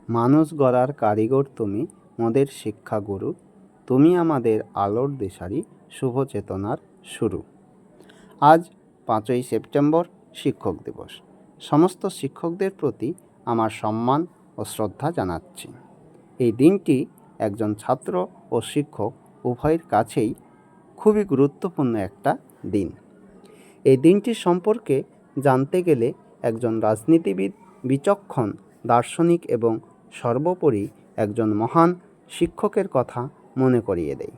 মানুষ গড়ার কারিগর তুমি, মোদের শিক্ষাগুরু। তুমি আমাদের আলোর দিশারি, শুভ চেতনার শুরু। আজ 5ই সেপ্টেম্বর শিক্ষক দিবস। সমস্ত শিক্ষকদের প্রতি আমার সম্মান ও শ্রদ্ধা জানাচ্ছি। এই দিনটি একজন ছাত্র ও শিক্ষক উভয়ের কাছেই খুবই গুরুত্বপূর্ণ একটা দিন। এই দিনটির সম্পর্কে জানতে গেলে একজন রাজনীতিবিদ, বিচক্ষণ দার্শনিক এবং সর্বোপরি একজন মহান শিক্ষকের কথা মনে করিয়ে দেয়,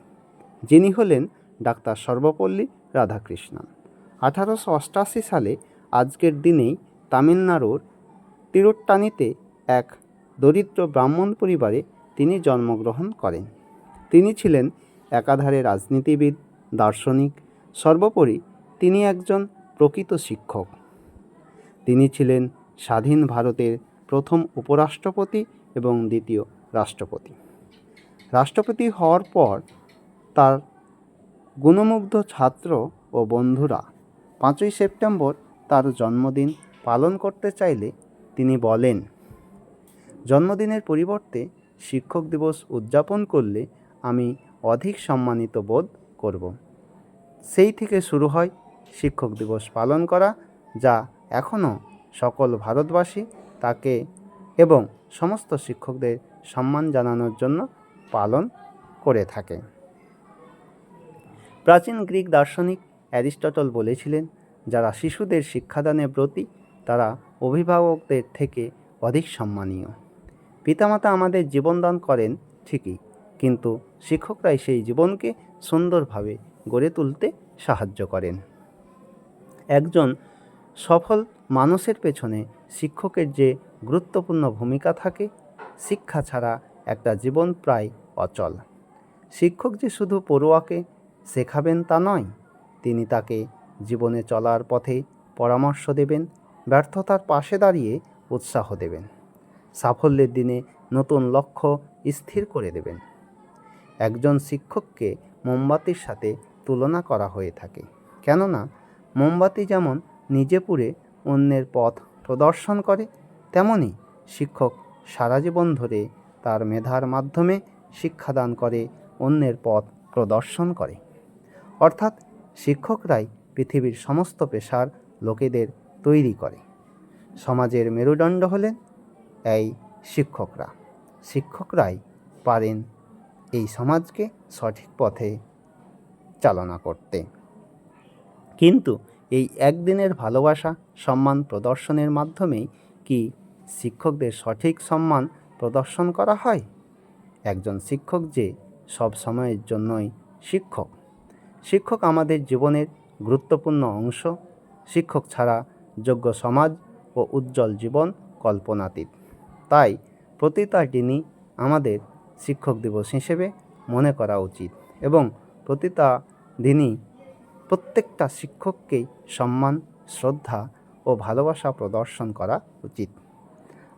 যিনি হলেন ডাক্তার সর্বপল্লী রাধাকৃষ্ণন। 1888 সালে আজকের দিনেই তামিলনাড়ুর তিরুট্টানিতে এক দরিদ্র ব্রাহ্মণ পরিবারে তিনি জন্মগ্রহণ করেন। তিনি ছিলেন একাধারে রাজনীতিবিদ, দার্শনিক, সর্বোপরি তিনি একজন প্রকৃত শিক্ষক। তিনি ছিলেন স্বাধীন ভারতের প্রথম উপরাষ্ট্রপতি এবং দ্বিতীয় রাষ্ট্রপতি। রাষ্ট্রপতি হওয়ার পর তার গুণমুগ্ধ ছাত্র ও বন্ধুরা 5ই সেপ্টেম্বর তার জন্মদিন পালন করতে চাইলে তিনি বলেন, জন্মদিনের পরিবর্তে শিক্ষক দিবস উদযাপন করলে আমি অধিক সম্মানিত বোধ করব। সেই থেকে শুরু হয় শিক্ষক দিবস পালন করা, যা এখনও সকল ভারতবাসী তাকে এবং সমস্ত শিক্ষকদের সম্মান জানানোর জন্য পালন করে থাকে। প্রাচীন গ্রিক দার্শনিক অ্যারিস্টটল বলেছিলেন, যারা শিশুদের শিক্ষাদানে ব্রতী তারা অভিভাবকদের থেকে অধিক সম্মানীয়। পিতামাতা আমাদের জীবনদান করেন ঠিকই, কিন্তু শিক্ষকরাই সেই জীবনকে সুন্দরভাবে গড়ে তুলতে সাহায্য করেন। একজন সফল মানুষের পেছনে শিক্ষকের যে গুরুত্বপূর্ণ ভূমিকা থাকে, শিক্ষা ছাড়া একটা জীবন প্রায় অচল। শিক্ষক যে শুধু পড়ুয়াকে শেখাবেন তা নয়, তিনি তাকে জীবনে চলার পথে পরামর্শ দেবেন, ব্যর্থতার পাশে দাঁড়িয়ে উৎসাহ দেবেন, সাফল্যের দিনে নতুন লক্ষ্য স্থির করে দেবেন। একজন শিক্ষককে মোমবাতির সাথে তুলনা করা হয়ে থাকে, কেননা মোমবাতি যেমন নিজে পুড়ে অন্যের পথ প্রদর্শন করে, তেমনি শিক্ষক সারা জীবন ধরে তার মেধার মাধ্যমে শিক্ষাদান করে, অন্যের পথ প্রদর্শন করে। অর্থাৎ শিক্ষকরাই পৃথিবীর সমস্ত পেশার লোকেদের তৈরি করে। সমাজের মেরুদণ্ড হলেন এই শিক্ষকরা। শিক্ষকরাই পারেন এই সমাজকে সঠিক পথে চালনা করতে। কিন্তু এই একদিনের ভালোবাসা সম্মান প্রদর্শনের মাধ্যমেই কি শিক্ষকদের সঠিক সম্মান প্রদর্শন করা হয়? একজন শিক্ষক যে সব সময়ের জন্যই শিক্ষক। শিক্ষক আমাদের জীবনের গুরুত্বপূর্ণ অংশ। শিক্ষক ছাড়া যোগ্য সমাজ ও উজ্জ্বল জীবন কল্পনাতীত। তাই প্রতিটা দিনই আমাদের শিক্ষক দিবস হিসেবে মনে করা উচিত এবং প্রতিটা দিনই প্রত্যেকটা শিক্ষককেই সম্মান, শ্রদ্ধা ও ভালোবাসা প্রদর্শন করা উচিত।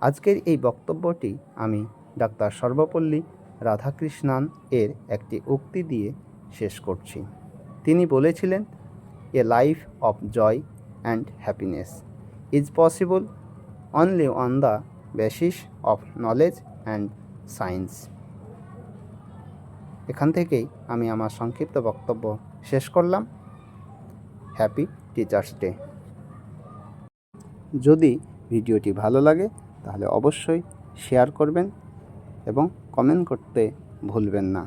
আজকের এই বক্তব্যটি আমি ডাক্তার সর্বপল্লী রাধাকৃষ্ণন এর একটি উক্তি দিয়ে শেষ করছি। তিনি বলেছিলেন, a life of joy and happiness is possible only on the basis of knowledge and science. এখান থেকেই আমি আমার সংক্ষিপ্ত বক্তব্য শেষ করলাম। Happy teachers day. যদি ভিডিওটি ভালো লাগে তাহলে অবশ্যই শেয়ার করবেন এবং কমেন্ট করতে ভুলবেন না।